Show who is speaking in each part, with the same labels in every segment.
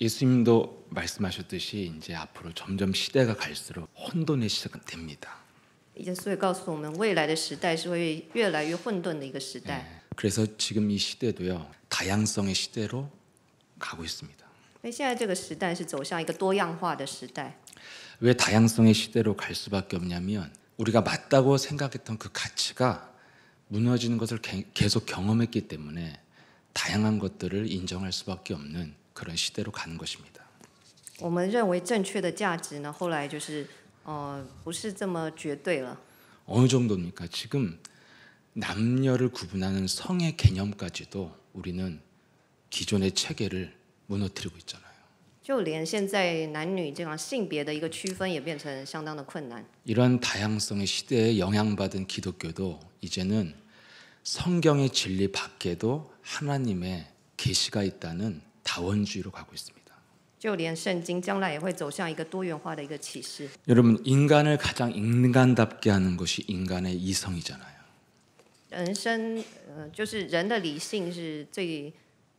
Speaker 1: 예수님도 말씀하셨듯이 이제 앞으로 점점 시대가 갈수록 혼돈의 시대가 됩니다.
Speaker 2: 耶稣也告诉我们，未来的时代是会越来越混沌的一个时代。
Speaker 1: 그래서 지금 이 시대도요 다양성의 시대로 가고 있습니다.
Speaker 2: 所以现在这个时代是走向一个多样化的时代。
Speaker 1: 왜 다양성의 시대로 갈 수밖에 없냐면 우리가 맞다고 생각했던 그 가치가 무너지는 것을 계속 경험했기 때문에 다양한 것들을 인정할 수밖에 없는 그런 시대로 가는 것입니다.
Speaker 2: 我们认为正确的价值呢，后来就是不是这么绝对了。
Speaker 1: 어느 정도입니까? 지금 남녀를 구분하는 성의 개념까지도 우리는 기존의 체계를 무너뜨리고 있잖아요.
Speaker 2: 就连现在男女这样性别的一个区分也变成相当的困难。
Speaker 1: 이런 다양성의 시대에 영향받은 기독교도 이제는 성경의 진리 밖에도 하나님의 계시가 있다는 다원주의로 가고 있습니다.
Speaker 2: 就连圣经将来也会走向一个多元化的一个启示。
Speaker 1: 여러분 인간을 가장 인간답게 하는 것이 인간의 이성이잖아요.
Speaker 2: 人生就是人的理性是最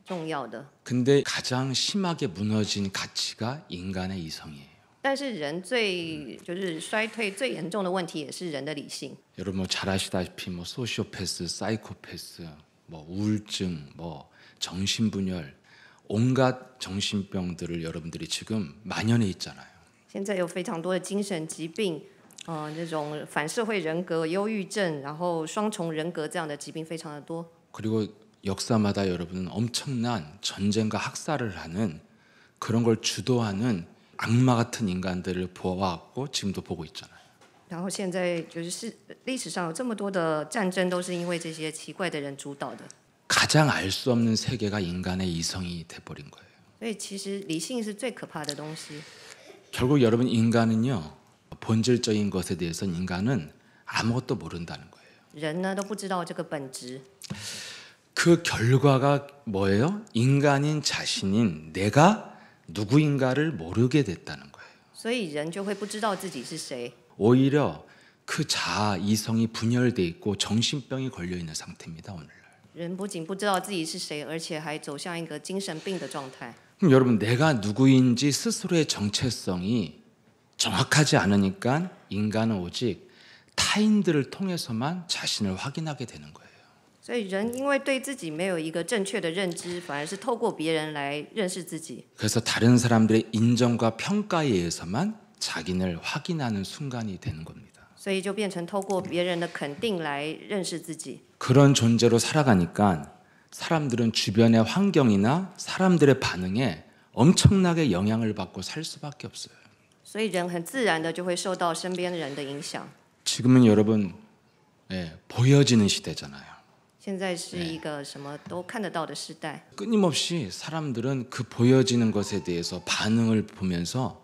Speaker 2: 重要的。
Speaker 1: 근데 가장 심하게 무너진 가치가 인간의 이성이에요.
Speaker 2: 但是人最就是衰退最严重的问题也是人的理性。
Speaker 1: 여러분 뭐 잘 아시다시피 뭐 소시오패스, 사이코패스, 뭐 우울증, 뭐 정신분열, 온갖 정신병들을 여러분들이 지금 만연해 있잖아요.
Speaker 2: 现在有非常多的精神疾病，这种反社会人格、忧郁症，然后双重人格这样的疾病非常的多。
Speaker 1: 그리고 역사마다 여러분은 엄청난 전쟁과 학살을 하는 그런 걸 주도하는 악마 같은 인간들을 보아왔고 지금도 보고 있잖아요.
Speaker 2: 然后现在就是历史上有这么多的战争，都是因为这些奇怪的人主导的。
Speaker 1: 가장 알 수 없는 세계가 인간의 이성이 돼버린 거예요.
Speaker 2: 所以其实理性是最可怕的东西。
Speaker 1: 결국 여러분 인간은요 본질적인 것에 대해서는 인간은 아무것도 모른다는 거예요.
Speaker 2: 人呢都不知道这个本质，
Speaker 1: 그 결과가 뭐예요? 인간인 자신인 내가 누구인가를 모르게 됐다는 거예요.
Speaker 2: 所以人就会不知道自己是谁。
Speaker 1: 오히려 그 자아 이성이 분열돼 있고 정신병이 걸려 있는 상태입니다 오늘날.
Speaker 2: 人不仅不知道自己是谁，而且还走向一个精神病的状态。
Speaker 1: 그럼 여러분 내가 누구인지 스스로의 정체성이 정확하지 않으니까 인간은 오직 타인들을 통해서만 자신을 확인하게 되는 거예요.
Speaker 2: 所以人因为对自己没有一个正确的认知，反而是透过别人来认识自己。
Speaker 1: 그래서 다른 사람들의 인정과 평가에 의해서만 자기를 확인하는 순간이 되는 겁니다.
Speaker 2: 所以就变成透过别人的肯定来认识自己。
Speaker 1: 그런 존재로 살아가니까 사람들은 주변의 환경이나 사람들의 반응에 엄청나게 영향을 받고 살 수밖에 없어요.
Speaker 2: 所以人很自然的就会受到身边人的影响。
Speaker 1: 지금은 여러분 보여지는 시대잖아요.
Speaker 2: 现在是一个什么都看得到的时代，
Speaker 1: 끊임없이 사람들은 그 보여지는 것에 대해서 반응을 보면서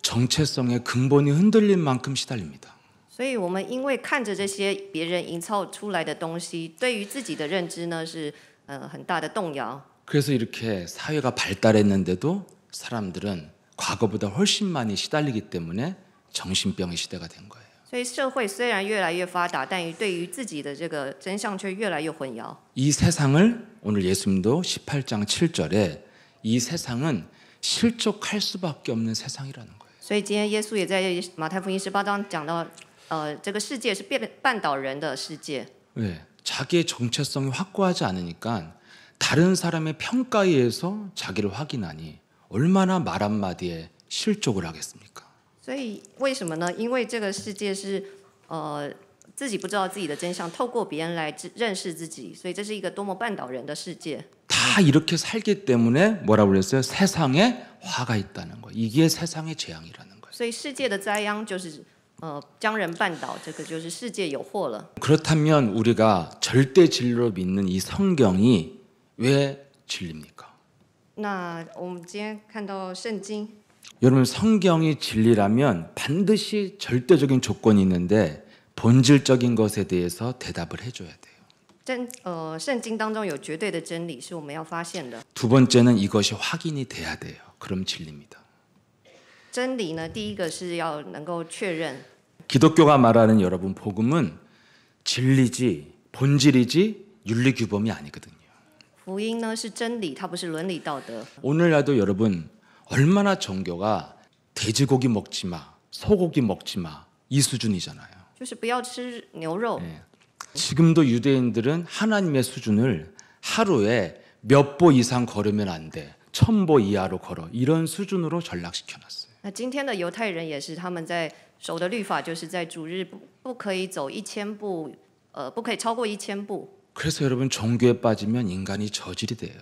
Speaker 1: 정체성의 근본이 흔들린 만큼 시달립니다.
Speaker 2: 所以我们因为看着这些别人营造出来的东西，对于自己的认知呢是很大的动摇。
Speaker 1: 그래서 이렇게 사회가 발달했는데도 사람들은 과거보다 훨씬 많이 시달리기 때문에 정신병의 시대가 된 거예요.
Speaker 2: 所以社会虽然越来越发达，但对于自己的这个真相却越来越混淆。
Speaker 1: 이 세상을 오늘 예수님도 18장 7절에 이 세상은 실족할 수밖에 없는 세상이라는 거예요.
Speaker 2: 所以今天耶稣也在马太福音18章讲到，这个世界是绊倒人的世界。
Speaker 1: 왜? 자기의 정체성이 확고하지 않으니까 다른 사람의 평가에 의해서 자기를 확인하니 얼마나 말 한마디에 실족을 하겠습니까?
Speaker 2: 所以为什么呢？因为这个世界是自己不知道自己的真相，透过别人来认识自己，所以这是一个多么绊倒人的世界。
Speaker 1: 다 이렇게 살기 때문에 뭐라고 그랬어요? 세상에 화가 있다는 거. 이게 세상의 재앙이라는 거예요.
Speaker 2: 所以世界的灾殃就是将人绊倒，这个就是世界有祸了。
Speaker 1: 그렇다면 우리가 절대 진리로 믿는 이 성경이 왜 진리입니까?
Speaker 2: 那我们今天看到圣经，
Speaker 1: 여러분 성경이 진리라면 반드시 절대적인 조건이 있는데 본질적인 것에 대해서 대답을 해줘야 돼요.
Speaker 2: 圣经当中有绝对的真理，是我们要发现的。
Speaker 1: 두 번째는 이것이 확인이 돼야 돼요. 그럼 진리입니다.
Speaker 2: 真理呢，第一个是要能够确认。
Speaker 1: 기독교가 말하는 여러분 복음은 진리지 본질이지 윤리규범이 아니거든요.
Speaker 2: 福音呢是真理，它不是伦理道德。
Speaker 1: 오늘날도 여러분 얼마나 종교가 돼지고기 먹지 마, 소고기 먹지 마 이 수준이잖아요.
Speaker 2: 就是不要吃牛肉。
Speaker 1: 지금도 유대인들은 하나님의 수준을 하루에 몇 보 이상 걸으면 안 돼. 1000보 이하로 걸어. 이런 수준으로 전락시켜놨어요.
Speaker 2: 那今天的犹太人也是，他们在守的律法就是在主日不可以走1000步，不可以超过1000步。
Speaker 1: 그래서 여러분 종교에 빠지면 인간이 저질이 돼요.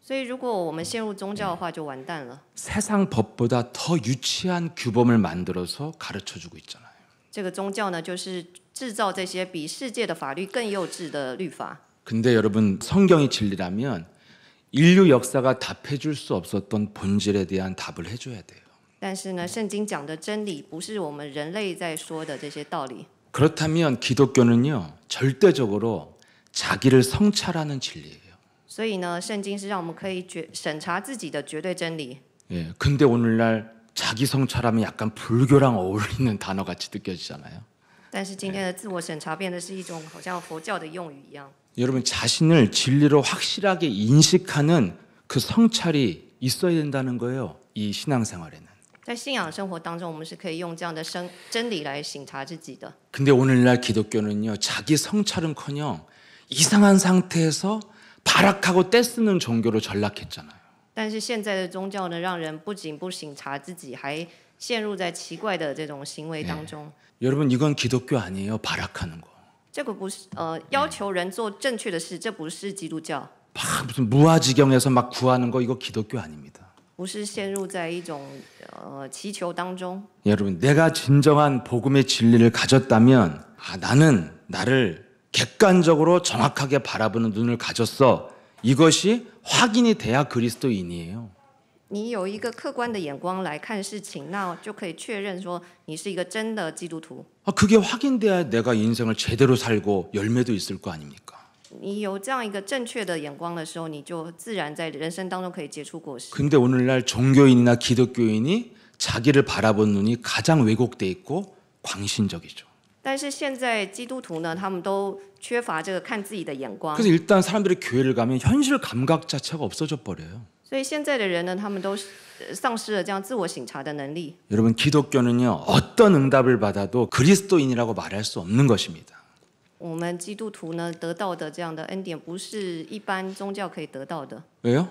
Speaker 2: 所以如果我们陷入宗教的话，就完蛋了。
Speaker 1: 세상 법보다 더 유치한 규범을 만들어서 가르쳐주고 있잖아요.
Speaker 2: 这个宗教呢，就是制造这些比世界的法律更幼稚的律法。
Speaker 1: 근데 여러분 성경이 진리라면 인류 역사가 답해줄 수 없었던 본질에 대한 답을 해줘야 돼요.
Speaker 2: 但是呢，圣经讲的真理不是我们人类在说的这些道理。
Speaker 1: 그렇다면 기독교는요 절대적으로 자기를 성찰하는 진리예요.
Speaker 2: 所以呢，圣经是让我们可以审查自己的绝对真理。
Speaker 1: 예, 근데 오늘날 자기 성찰하면 약간 불교랑 어울리는 단어 같이 느껴지잖아요.
Speaker 2: 但是今天的自我审查变得是一种好像佛教的用语一样。
Speaker 1: 여러분 자신을 진리로 확실하게 인식하는 그 성찰이 있어야 된다는 거예요. 이 신앙생활에는.
Speaker 2: 在信仰生活当中，我们是可以用这样的真理来省察自己的。
Speaker 1: 근데 오늘날 기독교는요 자기 성찰은커녕 이상한 상태에서 발악하고 떼쓰는 종교로 전락했잖아요.
Speaker 2: 但是现在的宗教呢，让人不仅不省察自己，还陷入在奇怪的这种行为当中。
Speaker 1: 여러분 이건 기독교 아니에요. 발악하는 거.
Speaker 2: 这个不是要求人做正确的事，这不是基督教，
Speaker 1: 막 무슨 무아지경에서 막 구하는 거 이거 기독교 아닙니다.
Speaker 2: 不是陷入在一种祈求当中。
Speaker 1: 여러분 내가 진정한 복음의 진리를 가졌다면 나는 나를 객관적으로 정확하게 바라보는 눈을 가졌어. 이것이 확인이 돼야 그리스도인이에요.
Speaker 2: 你有一个客观的眼光来看事情，那就可以确认说你是一个真的基督徒。
Speaker 1: 그게 확인돼야 내가 인생을 제대로 살고 열매도 있을 거 아닙니까?
Speaker 2: 你有这样一个正确的眼光的时候，你就自然在人生当中可以结出果实。
Speaker 1: 근데 오늘날 종교인이나 기독교인이 자기를 바라본 눈이 가장 왜곡돼 있고 광신적이죠.
Speaker 2: 但是现在基督徒呢，他们都缺乏这个看自己的眼光，
Speaker 1: 그래서 일단 사람들이 교회를 가면 현실 감각 자체가 없어져 버려요.
Speaker 2: 所以现在的人呢，他们都丧失了这样自我省察的能力。
Speaker 1: 여러분 기독교는요 어떤 응답을 받아도 그리스도인이라고 말할 수 없는 것입니다.
Speaker 2: 我们基督徒呢，得到的这样的恩典，不是一般宗教可以得到的。
Speaker 1: 왜요?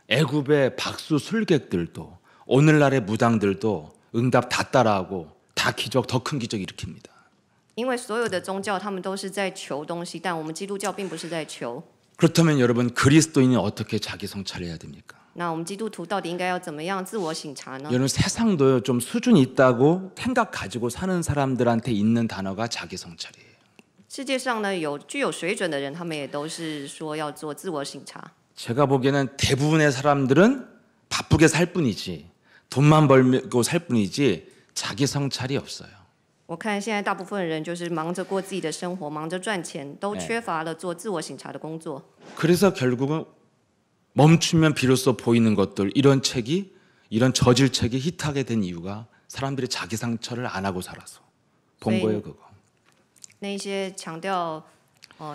Speaker 1: 애굽의 박수 술객들도 오늘날의 무당들도 응답 다 따라하고 다 기적 더 큰 기적 일으킵니다.
Speaker 2: 因为所有的宗教，他们都是在求东西，但我们基督教并不是在求。
Speaker 1: 그렇다면 여러분 그리스도인이 어떻게 자기 성찰해야 됩니까?
Speaker 2: 那我们基督徒到底应该要怎么样自我省察呢？
Speaker 1: 여러분 세상도요 좀 수준이 있다고 생각 가지고 사는 사람들한테 있는 단어가 자기 성찰이에요.
Speaker 2: 世界上呢，具有水准的人，他们也都是说要做自我省察。
Speaker 1: 제가 보기에는 대부분의 사람들은 바쁘게 살 뿐이지 돈만 벌고 살 뿐이지 자기 성찰이 없어요.
Speaker 2: 我看现在大部分人就是忙着过自己的生活，忙着赚钱，都缺乏了做自我省察的工作。
Speaker 1: 그래서 결국은 멈추면 비로소 보이는 것들 이런 저질책이 히트하게 된 이유가 사람들이 자기 성찰을 안 하고 살아서 본 거예요 그거.
Speaker 2: 那些强调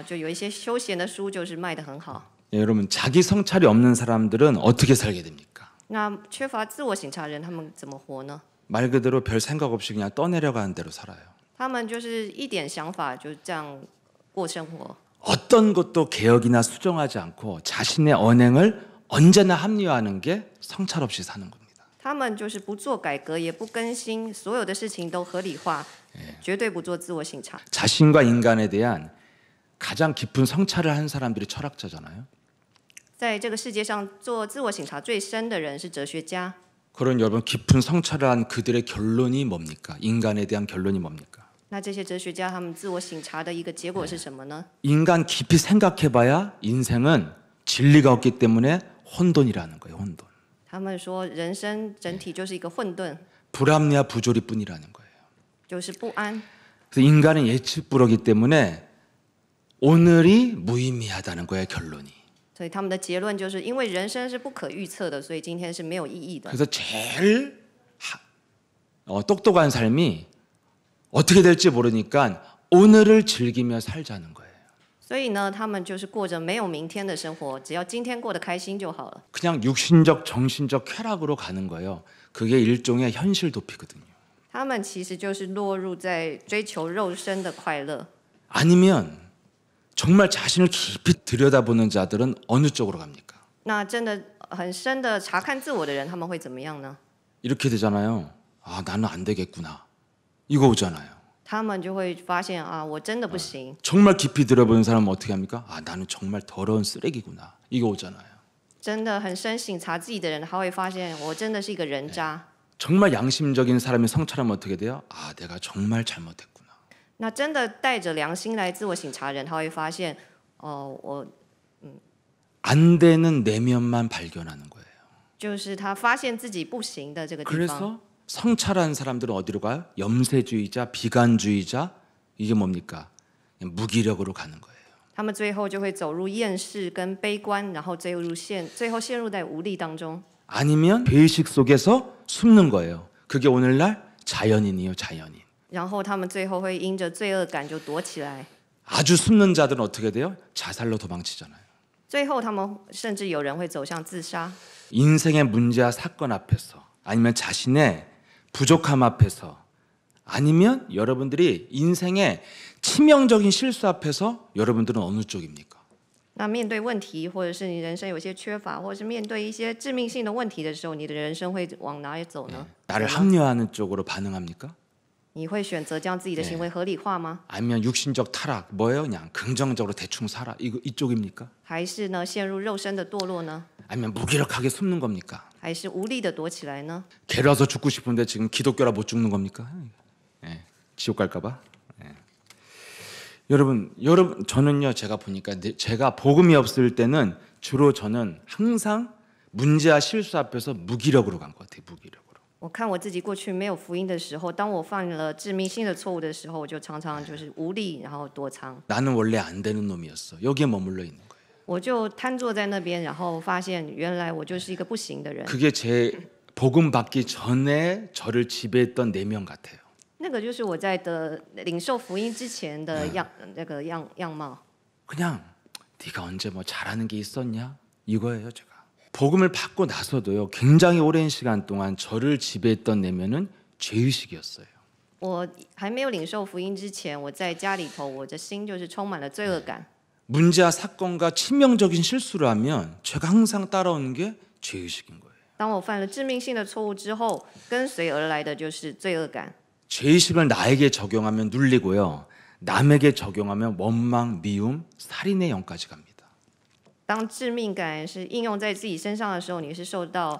Speaker 2: 就有一些休闲的书，就是卖得很好。
Speaker 1: 예, 여러분 자기 성찰이 없는 사람들은 어떻게 살게 됩니까?
Speaker 2: 那缺乏自我省察人，他们怎么活呢？
Speaker 1: 말 그대로 별 생각 없이 그냥 떠내려가는 대로 살아요.
Speaker 2: 他们就是一点想法就这样过生活，
Speaker 1: 어떤 것도 개혁이나 수정하지 않고 자신의 언행을 언제나 합리화하는 게 성찰 없이 사는 겁니다.
Speaker 2: 他们就是不做改革，也不更新，所有的事情都合理化，绝对不做自我省察。
Speaker 1: 자신과 인간에 대한 가장 깊은 성찰을 한 사람들이 철학자잖아요.
Speaker 2: 在这个世界上做自我省察最深的人是哲学家。
Speaker 1: 그런 여러분 깊은 성찰을 한 그들의 결론이 뭡니까? 인간에 대한 결론이 뭡니까?
Speaker 2: 那这些哲学家他们自我省察的一个结果是什么呢？
Speaker 1: 인간 깊이 생각해봐야 인생은 진리가 없기 때문에 혼돈이라는 거예요. 혼돈.
Speaker 2: 他们说人生整体就是一个混沌，
Speaker 1: 불합리와 부조리뿐이라는 거예요.
Speaker 2: 就是不安。
Speaker 1: 그래서 인간은 예측불허기 때문에 오늘이 무의미하다는 거예요. 결론이.
Speaker 2: 所以他们的结论就是因为人生是不可预测的，所以今天是没有意义的。
Speaker 1: 그래서 제일 똑똑한 삶이 어떻게 될지 모르니까 오늘을 즐기며 살자는 거예요.
Speaker 2: 所以呢，他们就是过着没有明天的生活，只要今天过得开心就好了。
Speaker 1: 그냥 육신적, 정신적 쾌락으로 가는 거예요. 그게 일종의 현실 도피거든요.
Speaker 2: 他们其实就是落入在追求肉身的快乐。
Speaker 1: 아니면 정말 자신을 깊이 들여다보는 자들은 어느 쪽으로 갑니까?
Speaker 2: 那真的很深的查看自我的人，他们会怎么样呢？
Speaker 1: 이렇게 되잖아요. 아, 나는 안 되겠구나. 이거 오잖아요.
Speaker 2: 他们就会发现啊，我真的不行。
Speaker 1: 정말 깊이 들여보는 사람은 어떻게 합니까? 아, 나는 정말 더러운 쓰레기구나. 이거 오잖아요.
Speaker 2: 真的很深省察自己的人，他会发现我真的是一个人渣。
Speaker 1: 정말 양심적인 사람이 성찰하면 어떻게 돼요? 아, 내가 정말 잘못했구나.
Speaker 2: 那真的带着良心来自我省察人，他会发现，我
Speaker 1: 안 되는 내면만 발견하는 거예요.
Speaker 2: 就是他发现自己不行的这个地方。
Speaker 1: 그래서 성찰한 사람들은 어디로 가요? 염세주의자, 비관주의자, 이게 뭡니까? 무기력으로 가는 거예요.
Speaker 2: 他们最后就会走入厌世跟悲观，然后最后陷入在无力当中。
Speaker 1: 아니면 배의식 속에서 숨는 거예요. 그게 오늘날 자연인이에요, 자연인.
Speaker 2: 然后他们最后会因着罪恶感就躲起来。
Speaker 1: 아주 숨는 자들은 어떻게 돼요? 자살로 도망치잖아요.
Speaker 2: 最后他们甚至有人会走向自杀。
Speaker 1: 인생의 문제와 사건 앞에서 아니면 자신의 부족함 앞에서 아니면 여러분들이 인생의 치명적인 실수 앞에서 여러분들은 어느 쪽입니까?
Speaker 2: 那面对问题，或者是你人生有些缺乏，或者是面对一些致命性的问题的时候，你的人生会往哪里走呢？
Speaker 1: 나를 합리화하는 쪽으로 반응합니까?
Speaker 2: 你会选择将自己的行为合理化吗？
Speaker 1: 아니면 육신적 타락 뭐예요? 그냥 긍정적으로 대충 살아 이쪽입니까?
Speaker 2: 还是呢陷入肉身的堕落呢？
Speaker 1: 아니면 무기력하게 숨는 겁니까?
Speaker 2: 还是无力的躲起来呢？
Speaker 1: 괴로워서 죽고 싶은데 지금 기독교라 못 죽는 겁니까? 예, 지옥 갈까봐. 예. 여러분 저는요 제가 보니까 제가 복음이 없을 때는 주로 저는 항상 문제와 실수 앞에서 무기력으로 간 것 같아요. 무기력으로.
Speaker 2: 我看我自己过去没有福音的时候，当我犯了致命性的错误的时候，我就常常就是无力，然后躲藏。
Speaker 1: 나는 원래 안 되는 놈이었어. 여기에 머물러 있는 거예요.
Speaker 2: 我就瘫坐在那边，然后发现原来我就是一个不行的人。
Speaker 1: 그게 제 복음 받기 전에 저를 지배했던 내면 같아요.
Speaker 2: 那个就是我在领受福音之前的样貌。
Speaker 1: 그냥 네가 언제 뭐 잘하는 게 있었냐? 이거예요, 제가. 복음을 받고 나서도요. 굉장히 오랜 시간 동안 저를 지배했던 내면은 죄의식이었어요.
Speaker 2: 我还没有领受福音之前，我在家里头，我的心就是充满了罪恶感。
Speaker 1: 문제와 사건과 치명적인 실수를 하면 제가 항상 따라오는 게 죄의식인 거예요.
Speaker 2: 当我犯了致命性的错误之后，跟随而来的就是罪恶感。
Speaker 1: 죄의식을 나에게 적용하면 눌리고요. 남에게 적용하면 원망, 미움, 살인의 영까지 갑니다.
Speaker 2: 当致命感是应用在自己身上的时候，你是受到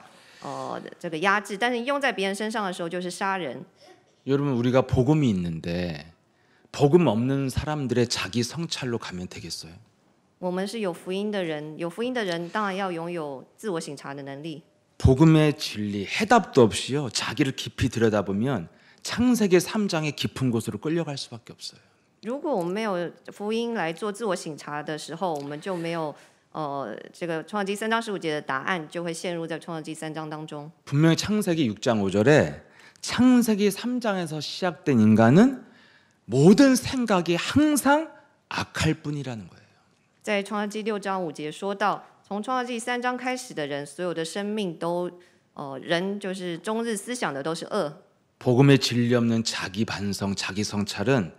Speaker 2: 这个压制；但是用在别人身上的时候，就是杀人。
Speaker 1: 여러분 우리가 복음이 있는데 복음 없는 사람들의 자기 성찰로 가면 되겠어요?
Speaker 2: 我们是有福音的人，有福音的人当然要拥有自我省察的能力。
Speaker 1: 복음의 진리, 해답도 없이요. 자기를 깊이 들여다보면 창세기 3장의 깊은 곳으로 끌려갈 수밖에 없어요.
Speaker 2: 如果我们没有福音来做自我省察的时候，我们就没有这个创世纪3章15节的答案，就会陷入在创世纪3章当中。
Speaker 1: 분명히 창세기 6장 5절에 창세기 3장에서 시작된 인간은 모든 생각이 항상 악할 뿐이라는 거예요.
Speaker 2: 在创世纪6章5节说到，从创世纪3章开始的人，所有的生命都人就是终日思想的都是恶。
Speaker 1: 복음의 진리 없는 자기 반성, 자기 성찰은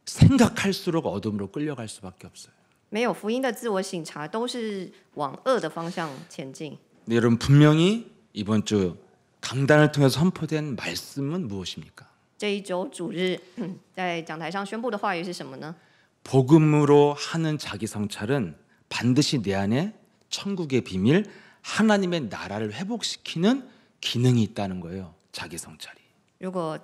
Speaker 1: 생각할수록 어둠으로 끌려갈 수밖에 없어요.
Speaker 2: 没有福音的自我省察，都是往恶的方向前进。
Speaker 1: 근데 여러분 분명히 이번 주 강단을 통해서 선포된 말씀은 무엇입니까?
Speaker 2: 这一周主日在讲台上宣布的话语是什么呢？
Speaker 1: 복음으로 하는 자기 성찰은 반드시 내 안에 천국의 비밀, 하나님의 나라를 회복시키는 기능이 있다는 거예요. 자기 성찰이.
Speaker 2: 如果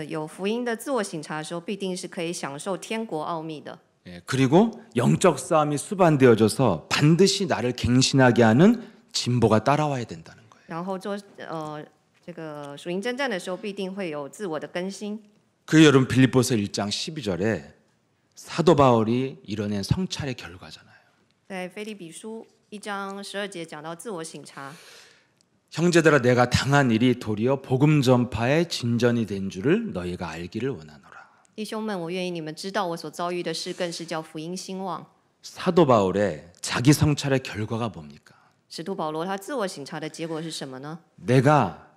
Speaker 2: 有福音的自我省察的时候，必定是可以享受天国奥秘的。
Speaker 1: 예, 그리고 영적 싸움이 수반되어져서 반드시 나를 갱신하게 하는 진보가 따라와야 된다는 거예요.
Speaker 2: 然后做这个属灵征战的时候，必定会有自我的更新。
Speaker 1: 그 여러분 빌립보서 1장 12절에 사도 바울이 이뤄낸 성찰의 결과잖아요.
Speaker 2: 在腓立比书1章12节讲到自我省察。
Speaker 1: 형제들아 내가 당한 일이 도리어 복음 전파의 진전이 된 줄을 너희가 알기를 원하노라.
Speaker 2: 弟兄们，我愿意你们知道我所遭遇的事，更是叫福音兴旺。
Speaker 1: 사도 바울의 자기 성찰의 결과가 뭡니까?
Speaker 2: 使徒保罗他自我省察的结果是什么呢？
Speaker 1: 내가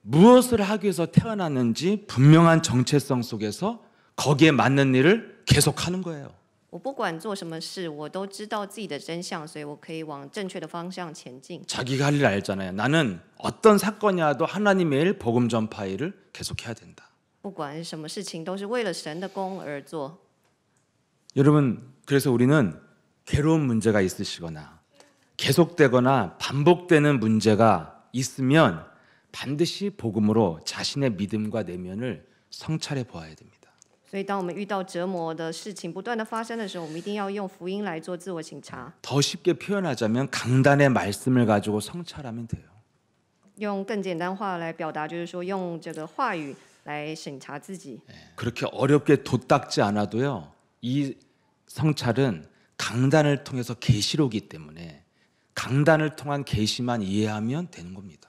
Speaker 1: 무엇을 하기 위해서 태어났는지 분명한 정체성 속에서 거기에 맞는 일을 계속하는 거예요.
Speaker 2: 我不管做什么事，我都知道自己的真相，所以我可以往正确的方向前进。
Speaker 1: 자기가 할 일 알잖아요. 나는 어떤 사건이 와도 하나님의 일, 복음 전파 일을 계속해야 된다.
Speaker 2: 不管是什么事情，都是为了神的功而做。
Speaker 1: 여러분, 그래서 우리는 괴로운 문제가 있으시거나 계속되거나 반복되는 문제가 있으면 반드시 복음으로 자신의 믿음과 내면을 성찰해 보아야 됩니다.
Speaker 2: 所以，当我们遇到折磨的事情不断的发生的时候，我们一定要用福音来做自我省察。
Speaker 1: 더 쉽게 표현하자면 강단의 말씀을 가지고 성찰하면 돼요.
Speaker 2: 用更简单化来表达，就是说用这个话语来审查自己。
Speaker 1: 그렇게 어렵게 돛닦지 않아도요. 이 성찰은 강단을 통해서 계시로기 때문에 강단을 통한 계시만 이해하면 되는 겁니다.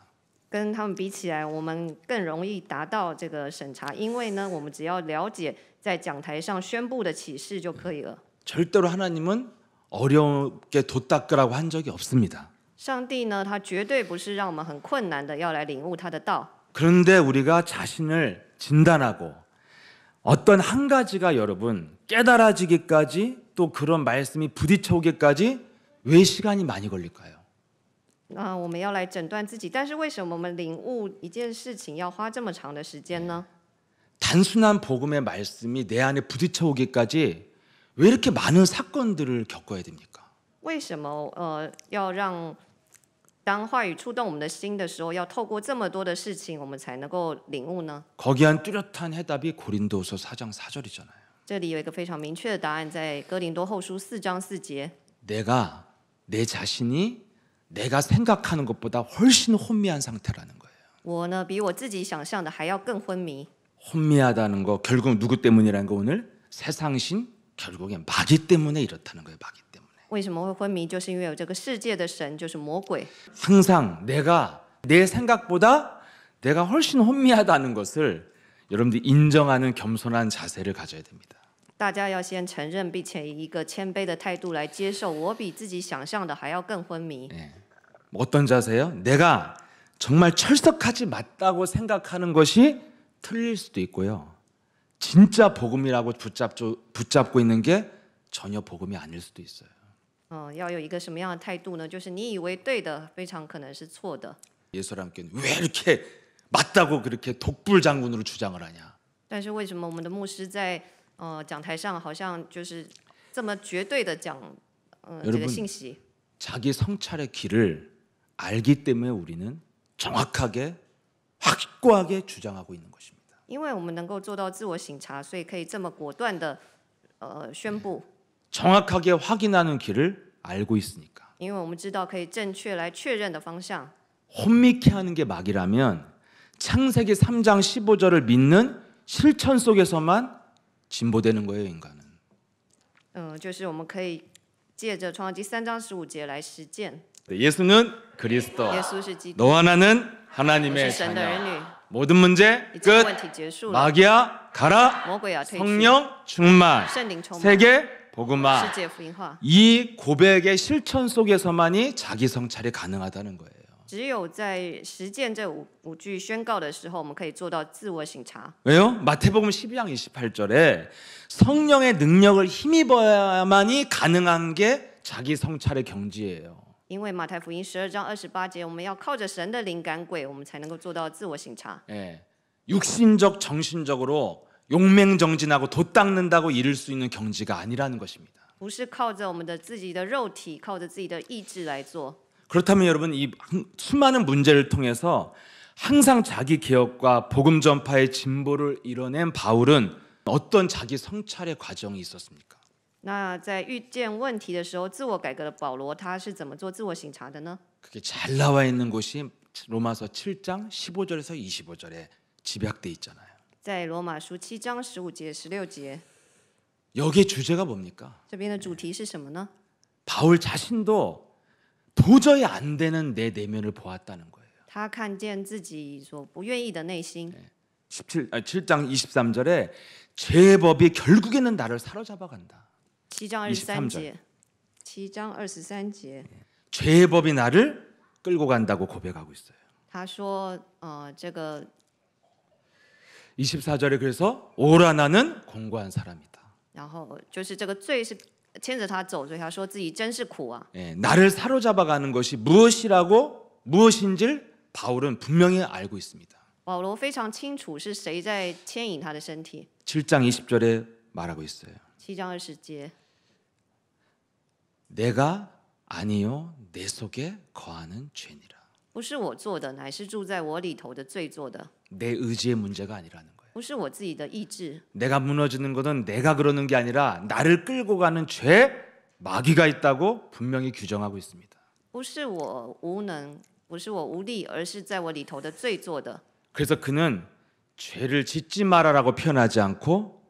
Speaker 2: 跟他们比起来，我们更容易达到这个审查，因为呢，我们只要了解在讲台上宣布的启示就可以了。
Speaker 1: 절대로 하나님은 어렵게 돛닦으라고 한 적이 없습니다.
Speaker 2: 上帝呢，他绝对不是让我们很困难的要来领悟他的道。
Speaker 1: 그런데 우리가 자신을 진단하고 어떤 한 가지가 여러분 깨달아지기까지 또 그런 말씀이 부딪혀오기까지 왜 시간이 많이 걸릴까요?
Speaker 2: 那我们要来诊断自己，但是为什么我们领悟一件事情要花这么长的时间呢？
Speaker 1: 단순한 복음의 말씀이 내 안에 부딪혀오기까지 왜 이렇게 많은 사건들을 겪어야 됩니까?
Speaker 2: 为什么要让当话语触动我们的心的时候，要透过这么多的事情，我们才能够领悟呢？
Speaker 1: 거기한 뚜렷한 해답이 고린도후서 4장 4절이잖아요.
Speaker 2: 这里有一个非常明确的答案，在哥林多后书4章4节。
Speaker 1: 내가 내 자신이 내가 생각하는 것보다 훨씬 혼미한 상태라는 거예요.
Speaker 2: 我呢，比我自己想象的还要更昏迷。
Speaker 1: 혼미하다는 거 결국 누구 때문이라는 거 오늘 세상신 결국에 마귀 때문에 이렇다는 거예요. 마귀 때문에.
Speaker 2: 为什么会昏迷？就是因为有这个世界的神，就是魔鬼。
Speaker 1: 항상 내가 내 생각보다 내가 훨씬 혼미하다는 것을 여러분들이 인정하는 겸손한 자세를 가져야 됩니다.
Speaker 2: 大家要先承认，并且以一个谦卑的态度来接受，我比自己想象的还要更昏迷。
Speaker 1: 어떤 자세요? 내가 정말 철석하지 맞다고 생각하는 것이 틀릴 수도 있고요. 진짜 복음이라고 붙잡고 있는 게 전혀 복음이 아닐 수도 있어요.
Speaker 2: 要有一个什么样的态度呢？就是你以为对的，非常可能是错的。
Speaker 1: 예수님께는 왜 이렇게 맞다고 그렇게 독불장군으로 주장을 하냐?
Speaker 2: 但是为什么我们的牧师在讲台上好像就是这么绝对的讲这个信息？
Speaker 1: 자기 성찰의 길을 알기 때문에 우리는 정확하게 확고하게 주장하고 있는 것입니다.
Speaker 2: 因为我们能够做到自我省察，所以可以这么果断的宣布。
Speaker 1: 정확하게 확인하는 길을 알고 있으니까.
Speaker 2: 因为我们知道可以正确来确认的方向。
Speaker 1: 혼미케 하는 게 마귀라면 창세기 3장 15절을 믿는 실천 속에서만 진보되는 거예요, 인간은.
Speaker 2: 就是我们可以借着创世纪3章15节来实践。
Speaker 1: 예수는 그리스도.
Speaker 2: 耶稣是基督，
Speaker 1: 너와 나는
Speaker 2: 我
Speaker 1: 하나님의
Speaker 2: 是神的儿
Speaker 1: 자녀.
Speaker 2: 女，
Speaker 1: 모든 문제
Speaker 2: 一切问
Speaker 1: 끝.
Speaker 2: 题结束了，
Speaker 1: 마귀야 가라.
Speaker 2: 魔鬼啊退去，
Speaker 1: 성령 충만.
Speaker 2: 圣灵充满，
Speaker 1: 세계 복음화.
Speaker 2: 世界福音化。
Speaker 1: 이 고백의 실천 속에서만이 자기 성찰이 가능하다는 거예요.
Speaker 2: 只有在实践这五句宣告的时候，我们可以做到自我省察。
Speaker 1: 왜요? 마태복음 12장 28절에 성령의 능력을 힘입어야만이 가능한 게 자기 성찰의 경지예요.
Speaker 2: 因为马太福音12章28节，我们要靠着神的灵赶鬼，我们才能够做到自我省察。
Speaker 1: 예. 육신적 정신적으로 용맹정진하고 돛닦는다고 이룰 수 있는 경지가 아니라는 것입니다.
Speaker 2: 不是靠着我们的自己的肉体，靠着自己的意志来做。
Speaker 1: 그렇다면 여러분 이 수많은 문제를 통해서 항상 자기 개혁과 복음 전파의 진보를 이뤄낸 바울은 어떤 자기 성찰의 과정이 있었습니까?
Speaker 2: 那在遇见问题的时候，自我改革的保罗他是怎么做自我省察的呢？
Speaker 1: 그게 잘 나와 있는 곳이 로마서 7장 15절에서 25절에 집약돼 있잖아요.
Speaker 2: 在罗马书7章15节、16节，
Speaker 1: 여기에 주제가 뭡니까?
Speaker 2: 这边的主题是什么呢？
Speaker 1: 바울 자신도 도저히 안 되는 내 내면을 보았다는 거예요.
Speaker 2: 他看见自己所不愿意的内心，
Speaker 1: 7장 23절에 죄의 법이 결국에는 나를 사로잡아 간다.
Speaker 2: 7章23节，7章23节，
Speaker 1: 죄의 법이 나를 끌고 간다고 고백하고 있어요.
Speaker 2: 他说，这个
Speaker 1: 24절에 그래서 오라 나는 공고한 사람이다.
Speaker 2: 然后就是这个罪是牵着他走，所以他说自己真是苦啊。
Speaker 1: 나를 사로잡아 가는 것이 무엇인지를 바울은 분명히 알고 있습니다.
Speaker 2: 保罗非常清楚是谁在牵引他的身体。
Speaker 1: 7장 20절에 말하고 있어요.
Speaker 2: 7章20节，
Speaker 1: 내가 아니요 내 속에 거하는 죄니라.
Speaker 2: 不是我做的，乃是住在我里头的罪做的，
Speaker 1: 내 의지의 문제가 아니라는 거예요.
Speaker 2: 不是我自己的意志。
Speaker 1: 내가 무너지는 것은 내가 그러는 게 아니라 나를 끌고 가는 죄 마귀가 있다고 분명히 규정하고 있습니다.
Speaker 2: 不是我无能，不是我无力，而是在我里头的罪做的。
Speaker 1: 그래서 그는 죄를 짓지 말아라고 표현하지 않고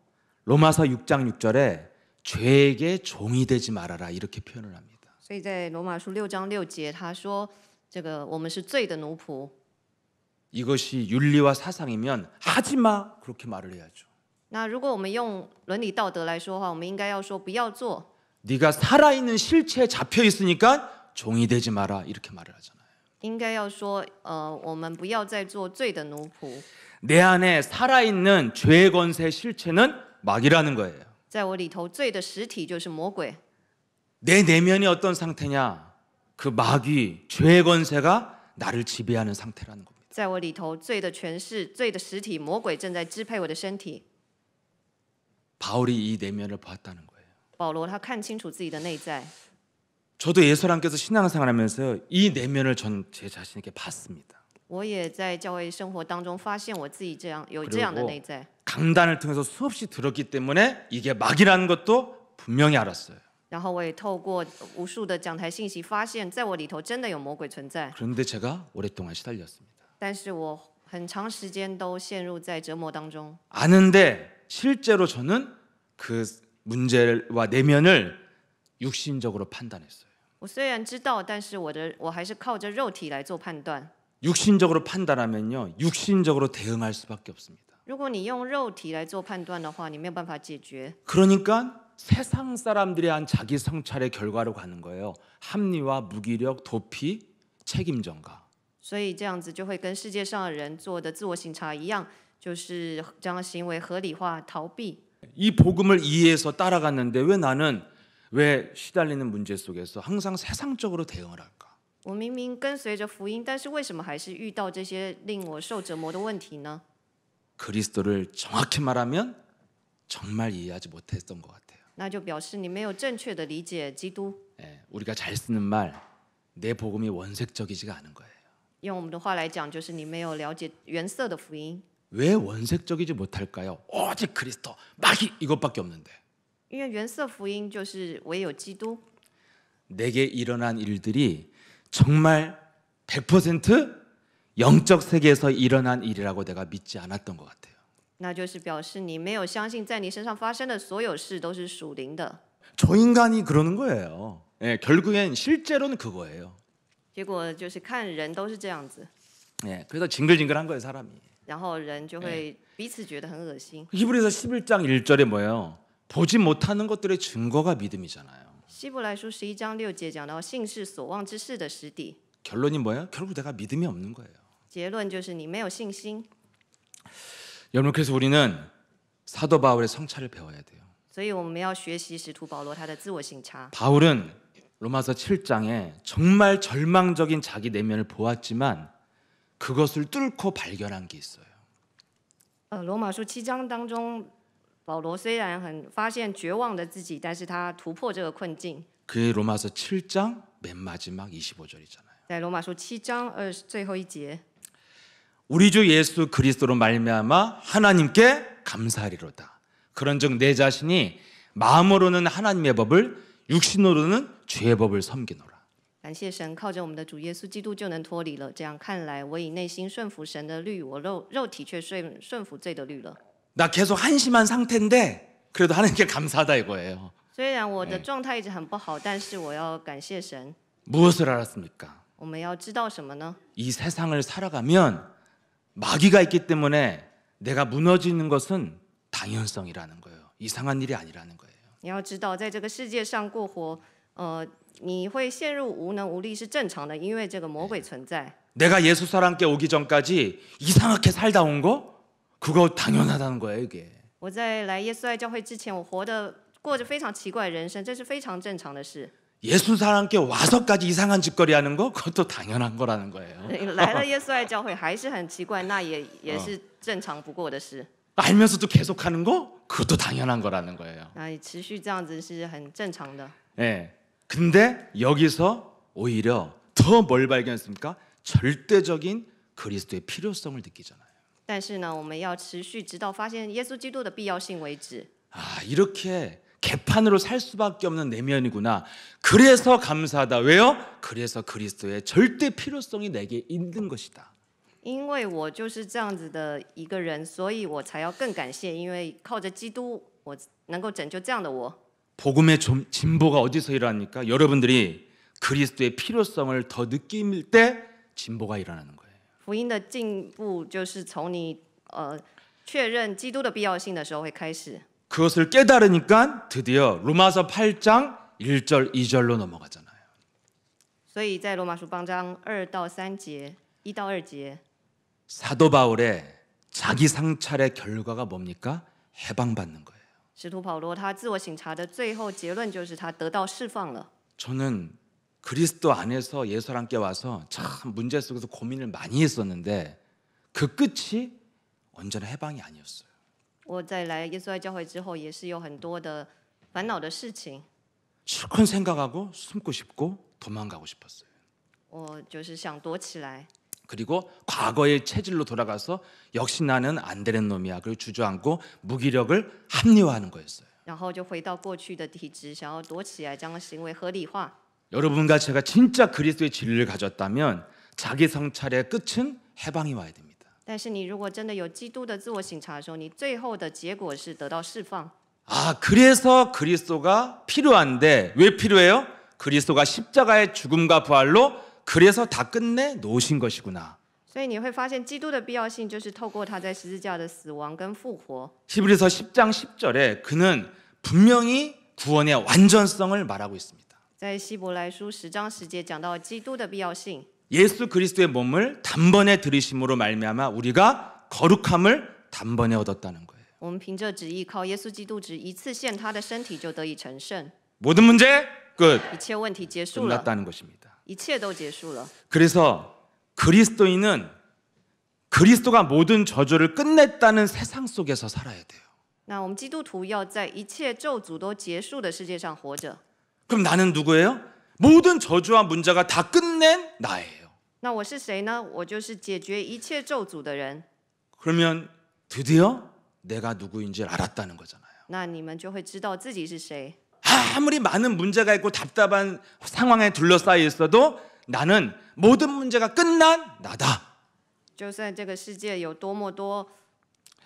Speaker 1: 로마서 6장 6절에 죄에게 종이 되지 말아라 이렇게 표현을 합니다.
Speaker 2: 所以在罗马书6章6节，他说这个我们是罪的奴仆。
Speaker 1: 이것이 윤리와 사상이면 하지 마 그렇게 말을 해야죠.
Speaker 2: 那如果我们用伦理道德来说的话，我们应该要说不要做。
Speaker 1: 네가 살아있는 실체에 잡혀 있으니까 종이 되지 마라 이렇게 말을 하잖아요.
Speaker 2: 应该要说，我们不要再做罪的奴仆。
Speaker 1: 내 안에 살아있는 죄의 권세 실체는 마귀라는 거예요.
Speaker 2: 在我里头，罪的实体就是魔鬼。
Speaker 1: 내 내면이 어떤 상태냐? 그 마귀, 죄의 권세가 나를 지배하는 상태라는 겁니다.
Speaker 2: 在我里头，罪的权势、罪的实体，魔鬼正在支配我的身体。
Speaker 1: 바울이 이 내면을 보았다는 거예요.
Speaker 2: 保罗他看清楚自己的内在。
Speaker 1: 저도 예수님께서 신앙생활하면서 이 내면을 전 제 자신에게 봤습니다.
Speaker 2: 我也在教会生活当中发现我自己有这样的内在。
Speaker 1: 강단을 통해서 수없이 들었기 때문에 이게 마귀라는 것도 분명히 알았어요.
Speaker 2: 然后我也透过无数的讲台信息，发现在我里头真的有魔鬼存在。
Speaker 1: 그런데 제가 오랫동안 시달렸습니다.
Speaker 2: 但是我很长时间都陷入在折磨当中。
Speaker 1: 아는데 실제로 저는 그 문제와 내면을 육신적으로 판단했어요.
Speaker 2: 我虽然知道，但是我还是靠着肉体来做判断。
Speaker 1: 육신적으로 판단하면요, 육신적으로 대응할 수밖에 없습니다.
Speaker 2: 如果你用肉体来做判断的话，你没有办法解决。
Speaker 1: 그러니까 세상 사람들이 한 자기 성찰의 결과로 가는 거예요. 합리화, 무기력, 도피, 책임전가.
Speaker 2: 所以这样子就会跟世界上的人做的自我省察一样，就是将行为合理化、逃避。
Speaker 1: 이 복음을 이해해서 따라갔는데 왜 시달리는 문제 속에서 항상 세상적으로 대응을 할까?
Speaker 2: 我明明跟随着福音，但是为什么还是遇到这些令我受折磨的问题呢？
Speaker 1: 그리스도를 정확히 말하면 정말 이해하지 못했던 것 같아요.
Speaker 2: 那就表示你没有正确的理解基督。
Speaker 1: 우리가 잘 쓰는 말, 내 복음이 원색적이지가 않은 거예요.
Speaker 2: 用我们的话来讲，就是你没有了解原色的福音。
Speaker 1: 왜 원색적이지 못할까요? 오직 그리스도, 마귀 이것밖에 없는데.
Speaker 2: 因为原色福音就是唯有基督。
Speaker 1: 내게 일어난 일들이 정말 100% 영적 세계에서 일어난 일이라고 내가 믿지 않았던 것 같아요.
Speaker 2: 那就是表示你没有相信，在你身上发生的所有事都是属灵的。
Speaker 1: 저 인간이 그러는 거예요. 결국엔 실제로는 그거예요.
Speaker 2: 结果就是看人都是这样子，
Speaker 1: 그래서 징글징글한 거예요, 사람이.
Speaker 2: 然后人就会彼此觉得很恶心。
Speaker 1: 히브리서 11장 1절에 뭐예요? 보지 못하는 것들의 증거가 믿음이잖아요.
Speaker 2: 希伯来书11章6节讲到信是所望之事的实底，
Speaker 1: 결론이 뭐예요? 결국 내가 믿음이 없는 거예요.
Speaker 2: 结论就是你没有信心。
Speaker 1: 여러분, 그래서 우리는 사도 바울의 성찰을 배워야 돼요.
Speaker 2: 所以我们要学习使徒保罗他的自我省察。
Speaker 1: 바울은 로마서 7장에 정말 절망적인 자기 내면을 보았지만 그것을 뚫고 발견한 게 있어요.
Speaker 2: 罗马书7章当中，保罗虽然发现绝望的自己，但是他突破这个困境。
Speaker 1: 그게 로마서 7장 맨 마지막 25절이잖아요.
Speaker 2: 在罗马书7章最后一节，
Speaker 1: 우리 주 예수 그리스도로 말미암아 하나님께 감사하리로다. 그런즉 내 자신이 마음으로는 하나님의 법을 육신으로는 죄의 법을 섬기노라.
Speaker 2: 感谢神，靠着我们的主耶稣基督就能脱离了。这样看来，我以内心顺服神的律，我肉体却顺服罪的律了。
Speaker 1: 나 계속 한심한 상태인데 그래도 하나님께 감사하다 이거예요.
Speaker 2: 虽然我的状态一直很不好，但是我要感谢神。
Speaker 1: 무엇을 알았습니까?
Speaker 2: 我们要知道什么呢？
Speaker 1: 이 세상을 살아가면 마귀가 있기 때문에 내가 무너지는 것은 당연성이라는 거예요. 이상한 일이 아니라는 거예요.
Speaker 2: 你要知道，在这个世界上过活，你会陷入无能无力是正常的，因为这个魔鬼存在。
Speaker 1: 내가 예수 사랑께 오기 전까지 이상하게 살다 온 거? 그거 당연하다는 거예요, 이게.
Speaker 2: 我在来耶稣爱教会之前，我过着非常奇怪的人生，这是非常正常的事。
Speaker 1: 예수 사랑께 와서까지 이상한 짓거리 하는 거? 그것도 당연한 거라는 거예요.
Speaker 2: 来了耶稣爱教会还是很奇怪，那也是正常不过的事。
Speaker 1: 알면서도 계속 하는 거? 그것도 당연한 거라는 거예요.
Speaker 2: 那你持续这样子是很正常的。
Speaker 1: 예. 근데 여기서 오히려 더 뭘 발견했습니까? 절대적인 그리스도의 필요성을 느끼잖아요.
Speaker 2: 但是呢，我们要持续直到发现耶稣基督的必要性为止。
Speaker 1: 아, 이렇게 개판으로 살 수밖에 없는 내면이구나. 그래서 감사하다. 왜요? 그래서 그리스도의 절대 필요성이 내게 있는 것이다.
Speaker 2: 因为我就是这样子的一个人，所以我才要更感谢，因为靠着基督，我能够拯救这样的我。
Speaker 1: 복음의 진보가 어디서 일어납니까? 여러분들이 그리스도의 필요성을 더 느낄 때 진보가 일어나는 거예요.
Speaker 2: 福音的进步就是从你确认基督的必要性的时候会开始。
Speaker 1: 그것을 깨달으니까 드디어 로마서 8장 1절 2절로 넘어가잖아요.
Speaker 2: 所以在罗马书8章2到3节，1到2节，
Speaker 1: 사도 바울의 자기 상찰의 결과가 뭡니까? 해방받는 거예요.
Speaker 2: 使徒保罗他自我省察的最后结论就是他得到释放了。
Speaker 1: 저는 그리스도 안에서 예수 함께 와서 참 문제 속에서 고민을 많이 했었는데 그 끝이 언제나 해방이 아니었어요.
Speaker 2: 我在来耶稣爱教会之后，也是有很多的烦恼的事情，
Speaker 1: 실컷 생각하고 숨고 싶고 도망가고 싶었어요.
Speaker 2: 我就是想躲起来。
Speaker 1: 그리고 과거의 체질로 돌아가서 역시 나는 안 되는 놈이야. 그리고 주저앉고 무기력을 합리화하는 거였어요.
Speaker 2: 然后就回到过去的体质，想要躲起来，将行为合理化。
Speaker 1: 여러분과 제가 진짜 그리스도의 진리를 가졌다면 자기 성찰의 끝은 해방이 와야 됩니다.
Speaker 2: 但是你如果真的有基督的自我省察的时候，你最后的结果是得到释放。
Speaker 1: 아, 그래서 그리스도가 필요한데 왜 필요해요? 그리스도가 십자가의 죽음과 부활로 그래서 다 끝내 놓으신 것이구나.
Speaker 2: 所以你会发现，基督的必要性就是透过他在十字架的死亡跟复活。
Speaker 1: 히브리서 10장 10절에 그는 분명히 구원의 완전성을 말하고 있습니다.
Speaker 2: 在希伯来书10章10节讲到基督的必要性，
Speaker 1: 예수 그리스도의 몸을 단번에 들이심으로 말미암아 우리가 거룩함을 단번에 얻었다는 거예요.
Speaker 2: 我们凭着旨意靠耶稣基督只一次献他的身体就得以成圣，
Speaker 1: 모든 문제 끝.
Speaker 2: 一切问题结束了，
Speaker 1: 끝났다는 것입니다.
Speaker 2: 一切都结束了。
Speaker 1: 그래서 그리스도인은 그리스도가 모든 저주를 끝냈다는 세상 속에서 살아야 돼요.
Speaker 2: 那我们基督徒要在一切咒诅都结束的世界上活着。
Speaker 1: 그럼 나는 누구예요? 모든 저주와 문제가 다 끝낸 나예요.
Speaker 2: 那我是谁呢？我就是解决一切咒诅的人。
Speaker 1: 그러면 드디어 내가 누구인지 알았다는 거잖아요.
Speaker 2: 那你们就会知道自己是谁。
Speaker 1: 아무리 많은 문제가 있고 답답한 상황에 둘러싸여 있어도 나는 모든 문제가 끝난 나다.
Speaker 2: 就算这个世界有多么多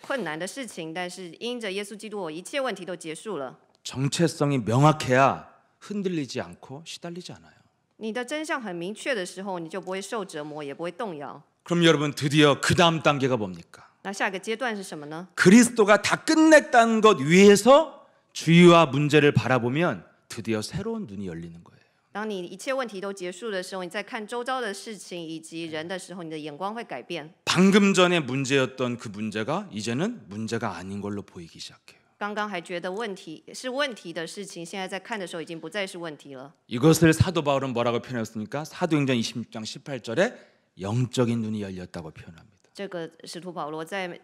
Speaker 2: 困难的事情，但是因着耶稣基督，我一切问题都结束了。
Speaker 1: 정체성이 명확해야 흔들리지 않고 시달리지 않아요.
Speaker 2: 你的真相很明确的时候，你就不会受折磨，也不会动摇。
Speaker 1: 그럼 여러분 드디어 그 다음 단계가 뭡니까?
Speaker 2: 那下一个阶段是什么呢？
Speaker 1: 그리스도가 다 끝냈다는 것 위에서 주의와 문제를 바라보면 드디어 새로운 눈이 열리는 거예요.
Speaker 2: 当你一切问题都结束的时候，你在看周遭的事情以及人的时候，你的眼光会改变。
Speaker 1: 방금 전에 문제였던 그 문제가 이제는 문제가 아닌 걸로 보이기 시작해요.
Speaker 2: 刚刚还觉得问题是问题的事情，现在在看的时候已经不再是问题了。
Speaker 1: 이것을 사도 바울은 뭐라고 표현했습니까? 사도행전 26장 18절에 영적인 눈이 열렸다고 표현합니다.
Speaker 2: 这个使徒保罗在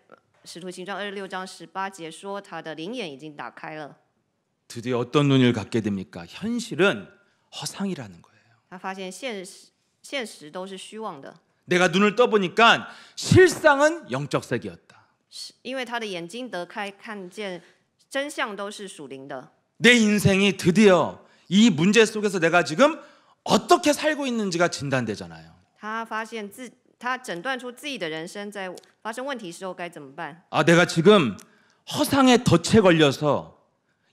Speaker 2: 使徒行传26章18节说，他的灵眼已经打开了。
Speaker 1: 드디어 어떤 눈을 갖게 됩니까? 현실은 허상이라는 거예요.
Speaker 2: 他发现现实都是虚妄的，
Speaker 1: 내가 눈을 떠보니까 실상은 영적 세계였다.
Speaker 2: 因为他的眼睛得开，看见真相都是属灵的。
Speaker 1: 내 인생이 드디어 이 문제 속에서 내가 지금 어떻게 살고 있는지가 진단되잖아요.
Speaker 2: 他发现他诊断出自己的人生在发生问题时候该怎么办。
Speaker 1: 아, 내가 지금 허상에 덫에 걸려서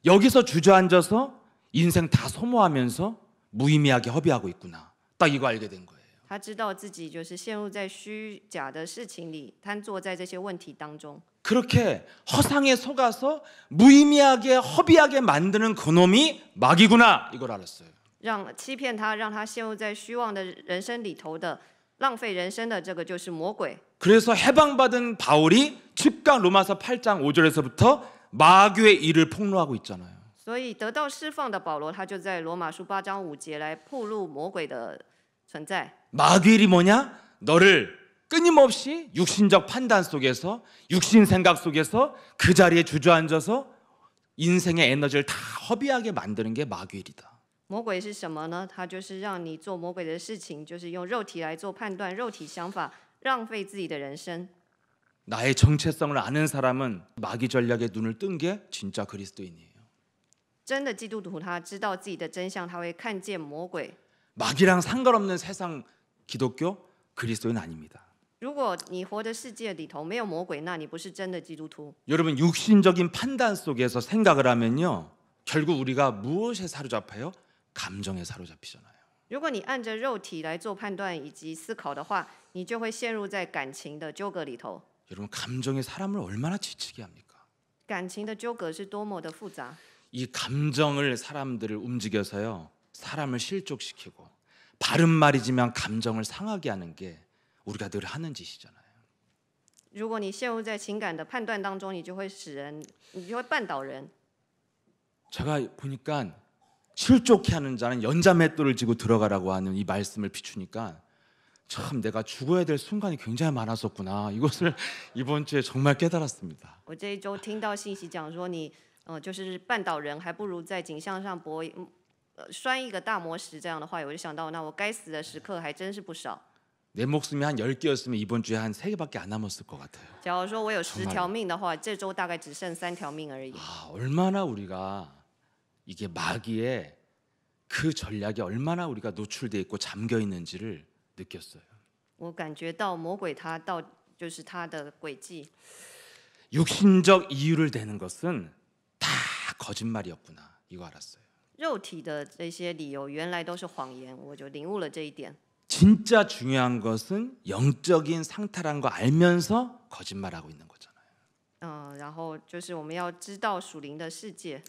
Speaker 1: 여기서 주저앉아서 인생 다 소모하면서 무의미하게 허비하고 있구나. 딱 이거 알게 된 거예요.
Speaker 2: 他知道自己就是陷入在虚假的事情里，瘫坐在这些问题当中。
Speaker 1: 그렇게 허상에 속아서 무의미하게 허비하게 만드는 그놈이 마귀구나 이걸 알았어요.
Speaker 2: 让欺骗他，让他陷入在虚妄的人生里头的浪费人生的这个就是魔鬼。
Speaker 1: 그래서 해방받은 바울이 즉각 로마서 8장 5절에서부터 마귀의 일을 폭로하고 있잖아요.
Speaker 2: 所以得到释放的保罗，他就在罗马书8章5节来暴露魔鬼的存在。
Speaker 1: 마귀의 일이 뭐냐? 너를 끊임없이 육신적 판단 속에서 육신 생각 속에서 그 자리에 주저앉아서 인생의 에너지를 다 허비하게 만드는 게 마귀의 일이다.
Speaker 2: 魔鬼是什么呢？他就是让你做魔鬼的事情，就是用肉体来做判断，肉体想法，浪费自己的人生。
Speaker 1: 나의 정체성을 아는 사람은 마귀 전략에 눈을 뜬 게 진짜 그리스도인이에요.
Speaker 2: 真的基督徒，他知道自己的真相，他会看见魔鬼。
Speaker 1: 마귀랑 상관없는 세상 기독교 그리스도인 아닙니다.
Speaker 2: 如果你活的世界里头没有魔鬼，那你不是真的基督徒。
Speaker 1: 여러분 육신적인 판단 속에서 생각을 하면요. 결국 우리가 무엇에 사로잡혀요? 감정에 사로잡히잖아요.
Speaker 2: 如果你按着肉体来做判断以及思考的话，你就会陷入在感情的纠葛里头。
Speaker 1: 여러분 감정이 사람을 얼마나 지치게 합니까?
Speaker 2: 感情的纠葛是多么的复杂。
Speaker 1: 이 감정을 사람들을 움직여서요. 사람을 실족시키고 바른 말이지만 감정을 상하게 하는 게 우리가 늘 하는 짓이잖아요.
Speaker 2: 如果你陷入在情感的判断当中，你就会绊倒人。
Speaker 1: 제가 보니까 실족해 하는 자는 연자맷돌을 쥐고 들어가라고 하는 이 말씀을 비추니까 참 내가 죽어야 될 순간이 굉장히 많았었구나. 이것을 이번 주에 정말 깨달았습니다.
Speaker 2: 我这一周听到信息讲说你，就是绊倒人，还不如在景象上拴一个大磨石这样的话，我就想到，那我该死的时刻还真是不少。
Speaker 1: 내 목숨이 한 10개였으면 이번 주에 한 3개밖에 안 남았을 것 같아요.
Speaker 2: 假如说我有10条命的话，这周大概只剩3条命而已。
Speaker 1: 얼마나 우리가 이게 마귀의 그 전략에 얼마나 우리가 노출돼 있고 잠겨 있는지를 느꼈어요.
Speaker 2: 我感觉到魔鬼就是他的诡计。
Speaker 1: 육신적 이유를 대는 것은 다 거짓말이었구나. 이거 알았어요.
Speaker 2: 肉体的这些理由原来都是谎言，我就领悟了这一点。
Speaker 1: 진짜 중요한 것은 영적인 상태란 거 알면서 거짓말하고 있는 거잖아요.
Speaker 2: 然后就是我们要知道属灵的世界。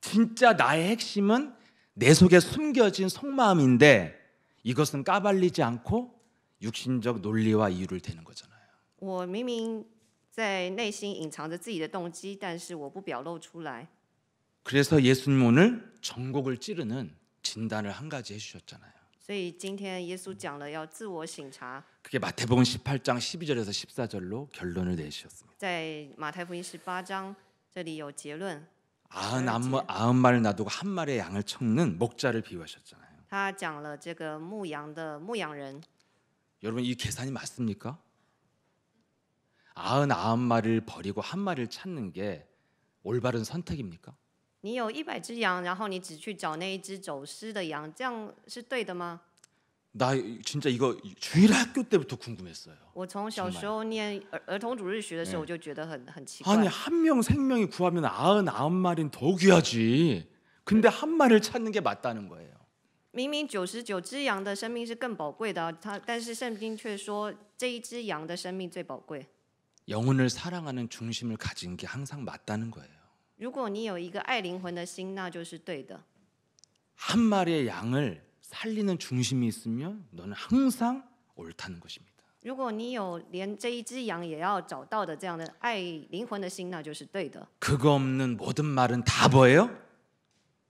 Speaker 1: 진짜 나의 핵심은 내 속에 숨겨진 속마음인데 이것은 까발리지 않고 육신적 논리와 이유를 대는 거잖아요.
Speaker 2: 我明明在内心隐藏着自己的动机，但是我不表露出来。
Speaker 1: 그래서 예수님 오늘 전곡을 찌르는 진단을 한 가지 해주셨잖아요.
Speaker 2: 所以今天耶稣讲了要自我省察，
Speaker 1: 그게 마태복음 18장 12절에서 14절로 결론을 내주셨습니다.
Speaker 2: 在马太福音18章这里有结论。
Speaker 1: 아흔 마리를 놔두고 한 마리의 양을 쫓는 목자를 비유하셨잖아요.
Speaker 2: 他讲了这个牧羊的牧羊人。
Speaker 1: 여러분 이 계산이 맞습니까? 99마리를 버리고 한 마리를 찾는 게 올바른 선택입니까?
Speaker 2: 你有100只羊，然后你只去找那一只走失的羊，这样是对的吗？
Speaker 1: 나 진짜 이거 주일 학교 때부터 궁금했어요.
Speaker 2: 我从小时候念儿童主日学的时候，我就觉得很奇怪。
Speaker 1: 아니 한 명 생명이 구하면 99마리는 더 귀하지. 근데 한 마리를 찾는 게 맞다는 거예요.
Speaker 2: 明明99只羊的生命是更宝贵的啊，但是圣经却说这一只羊的生命最宝贵。
Speaker 1: 영혼을 사랑하는 중심을 가진 게 항상 맞다는 거예요.
Speaker 2: 如果你有一个爱灵魂的心，那就是对的。
Speaker 1: 한 마리의 양을 살리는 중심이 있으면 너는 항상 옳다는 것입니다.
Speaker 2: 如果你有连这一只羊也要找到的这样的爱灵魂的心，那就是对的。
Speaker 1: 그거 없는 모든 말은 다 뭐예요?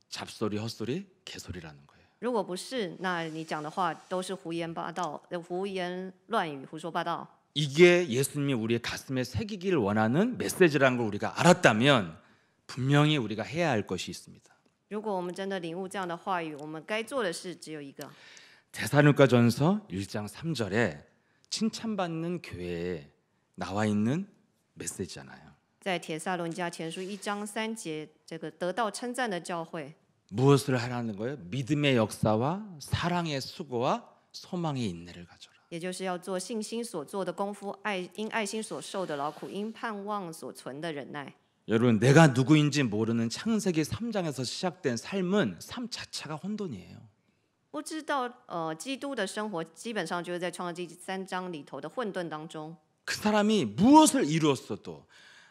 Speaker 1: 잡소리, 헛소리, 개소리라는 거예요.
Speaker 2: 如果不是，那你讲的话都是胡言乱语、胡说八道。
Speaker 1: 이게 예수님이 우리의 가슴에 새기기를 원하는 메시지라는 걸 우리가 알았다면 분명히 우리가 해야 할 것이 있습니다.
Speaker 2: 如果我们真的领悟这样的话语，我们该做的事只有一个。
Speaker 1: 데살로니가전서 1장 3절에 칭찬받는 교회에 나와 있는 메시지잖아요.
Speaker 2: 在帖撒罗尼迦前书1章3节，这个得到称赞的教会，
Speaker 1: 무엇을 하라는 거예요? 믿음의 역사와 사랑의 수고와 소망의 인내를 가져라.
Speaker 2: 也就是要做信心所做的功夫，因爱心所受的劳苦，因盼望所存的忍耐。
Speaker 1: 여러분 내가 누구인지 모르는 창세기 3장에서 시작된 삶은 삶 자체가 혼돈이에요.
Speaker 2: 不知道基督的生活基本上就是在创世纪3章里头的混沌当中。
Speaker 1: 그 사람이 무엇을 이루었어도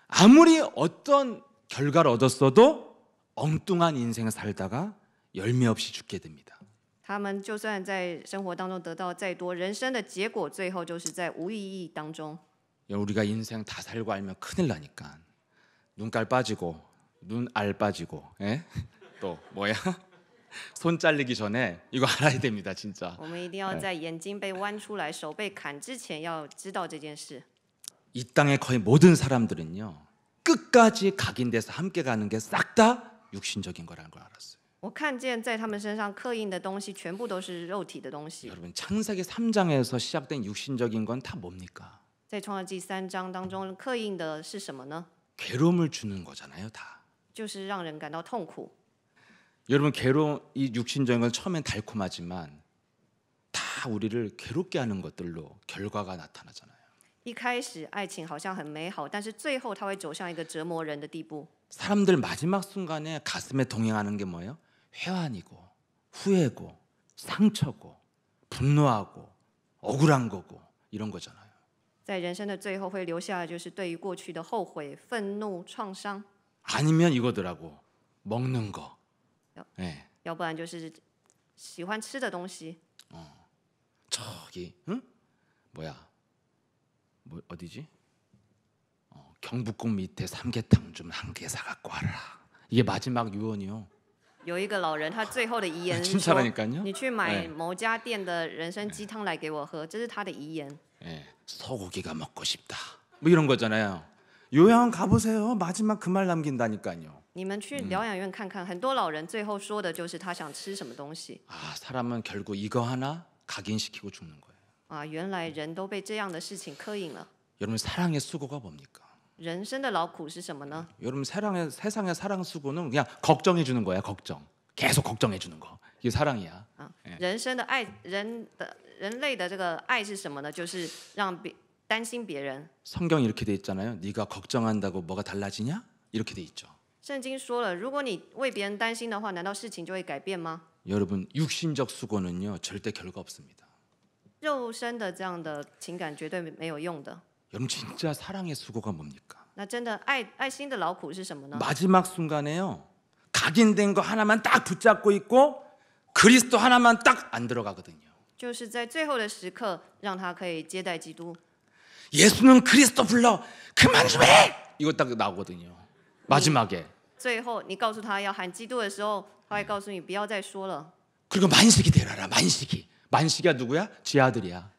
Speaker 1: 아무리 어떤 결과를 얻었어도 엉뚱한 인생을 살다가 열매 없이 죽게 됩니다.
Speaker 2: 他们就算在生活当中得到再多，人生的结果最后就是在无意义当中。
Speaker 1: 우리가 인생 다 살고 알면 큰일 나니까 눈깔 빠지고 눈알 빠지고 또 뭐야? 손 잘리기 전에 이거 알아야 됩니다, 진짜.
Speaker 2: 我们一定要在眼睛被剜出来、手被砍之前，要知道这件事。
Speaker 1: 이 땅의 거의 모든 사람들은요 끝까지 각인돼서 함께 가는 게 싹 다 육신적인 거라는 걸 알았어요.
Speaker 2: 我看见在他们身上刻印的东西，全部都是肉体的东西。
Speaker 1: 여러분 창세기 3장에서 시작된 육신적인 건 다 뭡니까?
Speaker 2: 在创世纪3章当中刻印的是什么呢？
Speaker 1: 괴로움을 주는 거잖아요, 다.
Speaker 2: 就是让人感到痛苦。
Speaker 1: 여러분 괴로움 이 육신적인 건 처음엔 달콤하지만 다 우리를 괴롭게 하는 것들로 결과가 나타나잖아요.
Speaker 2: 一开始爱情好像很美好，但是最后它会走向一个折磨人的地步。
Speaker 1: 사람들 마지막 순간에 가슴에 동행하는 게 뭐예요? 회한이고 후회고 상처고 분노하고 억울한 거고 이런 거잖아요.
Speaker 2: 在人生的最后会留下的就是对于过去的后悔、愤怒、创伤，
Speaker 1: 아니면 이거더라고. 먹는 거. 예.
Speaker 2: 要不然就是喜欢吃的东西。
Speaker 1: 저기 응? 뭐야? 뭐 어디지? 경북궁 밑에 삼계탕 좀 한 개 사갖고 와라. 이게 마지막 유언이요.
Speaker 2: 有一个老人，他最后的遗言是
Speaker 1: 진짜
Speaker 2: 说
Speaker 1: 라니까요 ：“
Speaker 2: 你去买
Speaker 1: 네
Speaker 2: 某家店的人参鸡汤来给我喝。”这是他的遗言。
Speaker 1: 예. 소고기가 먹고 싶다. 뭐 이런 거잖아요. 요양 가보세요. 마지막 그 말 남긴다니까요.
Speaker 2: 你们去疗养院看看，很多老人最后说的就是他想吃什么东西
Speaker 1: 아, 사람은 결국 이거 하나 각인시키고 죽는 거예요.
Speaker 2: 啊！原来人都被这样的事情刻印了。
Speaker 1: 여러분 사랑의 수고가 뭡니까?
Speaker 2: 人生的劳苦是什么呢？
Speaker 1: 여러분 세상의 사랑 수고는 그냥 걱정해 주는 거야. 걱정. 계속 걱정해 주는 거. 이게 사랑이야.
Speaker 2: 啊，人生的爱，人类的这个爱是什么呢？就是让担心别人。
Speaker 1: 성경 이렇게 돼 있잖아요. 네가 걱정한다고 뭐가 달라지냐? 이렇게 돼 있죠.
Speaker 2: 圣经说了，如果你为别人担心的话，难道事情就会改变吗？
Speaker 1: 여러분 육신적 수고는요 절대 결과 없습니다.
Speaker 2: 肉身的这样的情感绝对没有用的。
Speaker 1: 여러분 진짜 사랑의 수고가 뭡니까?
Speaker 2: 那真的爱心的劳苦是什么呢？
Speaker 1: 마지막 순간에요 각인된 거 하나만 딱 붙잡고 있고 그리스도 하나만 딱 안 들어가거든요.
Speaker 2: 就是在最后的时刻，让他可以接待基督。
Speaker 1: 예수는 그리스도 불러 그만 좀 해. 이거 딱 나오거든요. 마지막에.
Speaker 2: 最后你告诉他要喊基督的时候，他会告诉你不要再说了。
Speaker 1: 그리고 만식이 되라라. 만식이가 누구야? 지 아들이야.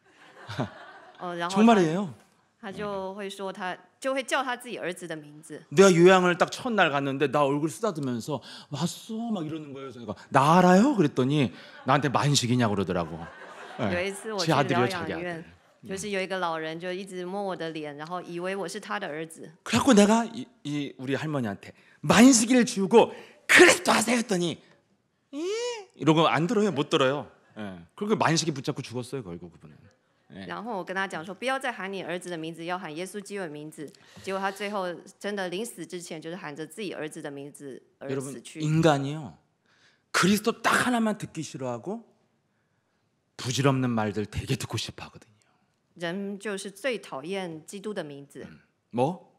Speaker 2: 然后
Speaker 1: 정말이에요.
Speaker 2: 他就会说他就会叫他自己儿子的名字。
Speaker 1: 내가 요양을 딱 첫날 갔는데 나 얼굴 쓰다듬으면서 왔어 막 이러는 거예요. 그래서 내가 나 알아요? 그랬더니 나한테 만식이냐고 그러더라고.
Speaker 2: 有一次我
Speaker 1: 지
Speaker 2: 去疗
Speaker 1: 아들이요
Speaker 2: 养
Speaker 1: 자기
Speaker 2: 院
Speaker 1: 아들. ，
Speaker 2: 就是有一个老人就一直摸我的脸，然后以为我是他的儿子。
Speaker 1: 그래갖고 내가 이 우리 할머니한테 만식이를 주고 그리스도 하세요 했더니 이러고 안 들어요. 못 들어요. 예. 그리고 만식이 붙잡고 죽었어요. 결국 그분은.
Speaker 2: 然后我跟他讲说，不要再喊你儿子的名字，要喊耶稣基督的名字。结果他最后真的临死之前，就是喊着自己儿子的名字而死
Speaker 1: 여러분
Speaker 2: 去。
Speaker 1: 인간이요 그리스도 딱 하나만 듣기 싫어하고 부질없는 말들 되게 듣고 싶어하거든요.
Speaker 2: 人就是最讨厌基督的名字。
Speaker 1: 뭐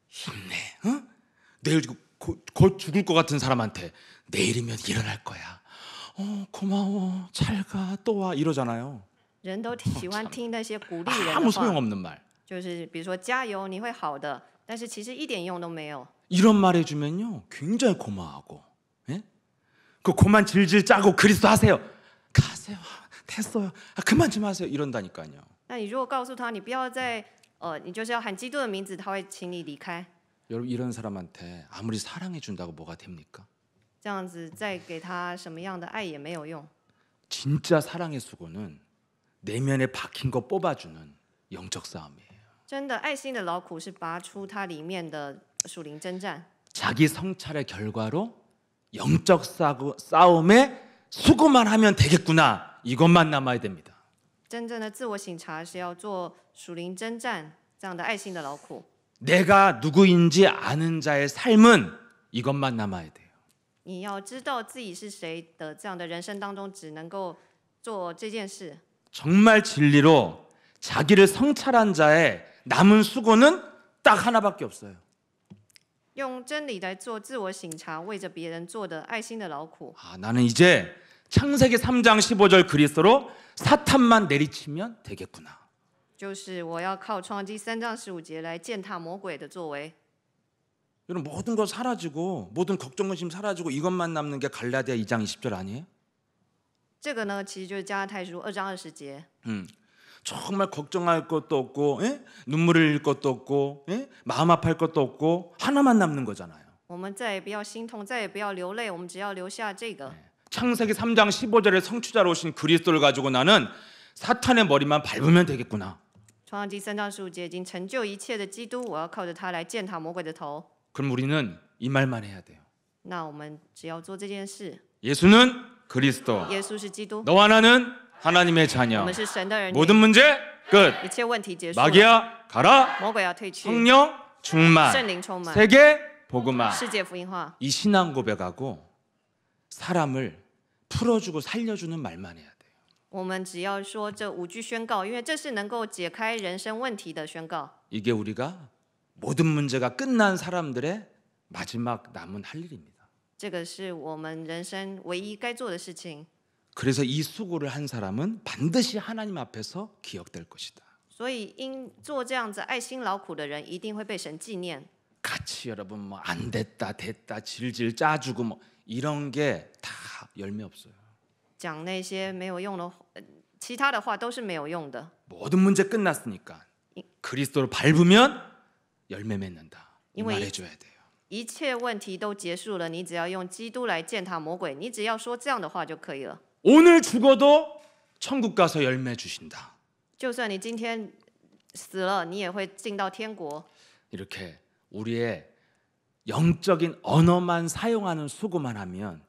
Speaker 1: 힘내, 어? 내일 곧 죽을 것 같은 사람한테 내일이면 일어날 거야. 고마워, 잘 가, 또 와 이러잖아요.
Speaker 2: 人都喜欢听那些鼓励人
Speaker 1: 아무
Speaker 2: 的话，
Speaker 1: 소용없는 말.
Speaker 2: 就是比如说加油，你会好的，但是其实一点用都没有。
Speaker 1: 이런 말 해주면요 굉장히 고마워하고, 예? 그 고만 질질 짜고 그리스도 하세요. 가세요, 됐어요. 그만 좀 하세요. 이런다니까요.
Speaker 2: 那你如果告诉他，你不要再你就是要喊基督的名字，他会请你离开。
Speaker 1: 여러분 이런 사람한테 아무리 사랑해 준다고 뭐가 됩니까?
Speaker 2: 这样子再给他什么样的爱也没有用。
Speaker 1: 진짜 사랑의 수고는 내면에 박힌 거 뽑아주는 영적 싸움이에요.
Speaker 2: 真的爱心的劳苦是拔出它里面的属灵征战。
Speaker 1: 자기 성찰의 결과로 영적 싸움에 수고만 하면 되겠구나. 이것만 남아야 됩니다.
Speaker 2: 真正的自我省察是要做属灵征战这样的爱心的劳苦。
Speaker 1: 내가 누구인지 아는 자의 삶은 이것만 남아야 돼요.
Speaker 2: 你要知道自己是谁的这样的人生当中，只能够做这件事。
Speaker 1: 정말 진리로 자기를 성찰한 자의 남은 수고는 딱 하나밖에 없어요.
Speaker 2: 用真理来做自我省察，为着别人做的爱心的劳苦。
Speaker 1: 나는 이제 창세기 3장 15절 그리스도로 사탄만 내리치면 되겠구나.
Speaker 2: 就是我要靠创世纪3章15节来践踏魔鬼的作为。
Speaker 1: 여러분 모든 거 사라지고 모든 걱정 근심 사라지고 이것만 남는 게 갈라디아 2장 20절 아니에요?
Speaker 2: 这个呢，其实就是加拉太书2章20节。
Speaker 1: 정말 걱정할 것도 없고 눈물을 흘릴 것도 없고 마음 아파할 것도 없고 하나만 남는 거잖아요.
Speaker 2: 我们再也不要心痛，再也不要流泪，我们只要留下这个。
Speaker 1: 창세기 3장 15절에 성취자로 오신 그리스도를 가지고 나는 사탄의 머리만 밟으면 되겠구나.
Speaker 2: 创世纪3章15节已经成就一切的基督，我要靠着他来践踏魔鬼的头。
Speaker 1: 그럼 우리는 이 말만 해야 돼요.
Speaker 2: 那我们只要做这件事。
Speaker 1: 예수는 그리스도.
Speaker 2: 耶稣是基督，
Speaker 1: 너와 나는 하나님의
Speaker 2: 我
Speaker 1: 자녀.
Speaker 2: 们是神的儿女，
Speaker 1: 모든 문제 끝.
Speaker 2: 一切问题结束了，
Speaker 1: 마귀야 가라.
Speaker 2: 魔鬼要退去，
Speaker 1: 성령 충만.
Speaker 2: 圣灵充满，
Speaker 1: 세계 복음화.
Speaker 2: 世界福音化。
Speaker 1: 이 신앙 고백하고 사람을 풀어주고 살려주는 말만 해야 돼요.
Speaker 2: 我们只要说这5句宣告，因为这是能够解开人生问题的宣告。
Speaker 1: 이게 우리가 모든 문제가 끝난 사람들의 마지막 남은 할 일입니다.
Speaker 2: 这个是我们人生唯一该做的事情。
Speaker 1: 그래서 이 수고를 한 사람은 반드시 하나님 앞에서 기억될 것이다.
Speaker 2: 所以因做这样子爱心劳苦的人，一定会被神纪念。
Speaker 1: 같이 여러분 뭐 안 됐다 됐다 질질 짜주고 뭐 이런 게 다 열매 없어요.
Speaker 2: 讲那些没有用的，其他的话都是没有用的。
Speaker 1: 모든 문제 끝났으니까 그리스도를 밟으면 열매 맺는다. 이 말 해줘야 돼요.
Speaker 2: 一切问题都结束了，你只要用基督来践踏魔鬼，你只要说这样的话就可以了。
Speaker 1: 오늘 죽어도 천국 가서 열매 주신다.
Speaker 2: 就算你今天死了，你也会进到天国。
Speaker 1: 이렇게 우리의 영적인 언어만 사용하는 수고만 하면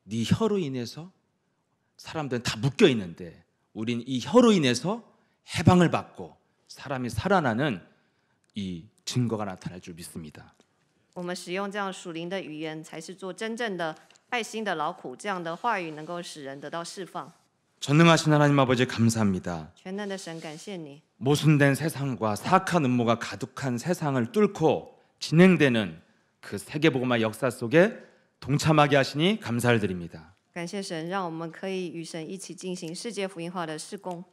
Speaker 1: 네 혀로 인해서 사람들은 다 묶여 있는데 우린 이 혀로 인해서 해방을 받고 사람이 살아나는 이 증거가 나타날 줄 믿습니다.
Speaker 2: 我们使用这样属灵的语言，才是做真正的爱心的劳苦。这样的话语能够使人得到释放。
Speaker 1: 전능하신 하나님 아버지 감사합니다.
Speaker 2: 全能的神，感谢你。
Speaker 1: 모순된 세상과 사악한 음모가 가득한 세상을 뚫고 진행되는 그 세계복음화 역사 속에 동참하게 하시니 감사를 드립니다.
Speaker 2: 感谢神，让我们可以与神一起进行世界福音化的事工。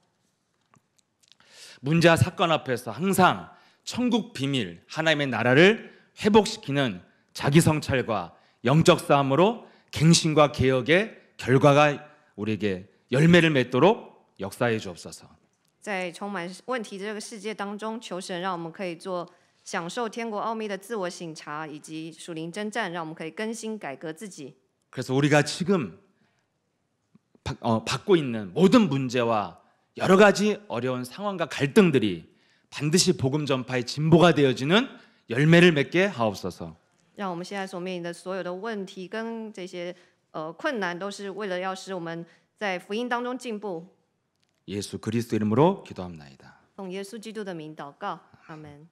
Speaker 1: 문제와 사건 앞에서 항상 천국 비밀 하나님의 나라를 회복시키는 자기 성찰과 영적 싸움으로 갱신과 개혁의 결과가 우리에게 열매를 맺도록 역사해 주옵소서.
Speaker 2: 在充满问题的这个世界当中，求神让我们可以做享受天国奥秘的自我省察，以及属灵征战，让我们可以更新改革自己。
Speaker 1: 그래서 우리가 지금 받고 있는 모든 문제와 여러 가지 어려운 상황과 갈등들이 반드시 복음 전파의 진보가 되어지는 열매를 맺게 하옵소서.
Speaker 2: 让我们现在所面临的所有的问题跟这些困难，都是为了要使我们在福音当中进步。
Speaker 1: 예수 그리스도 이름으로 기도합나이다.
Speaker 2: 奉耶稣基督的名祷告，阿门。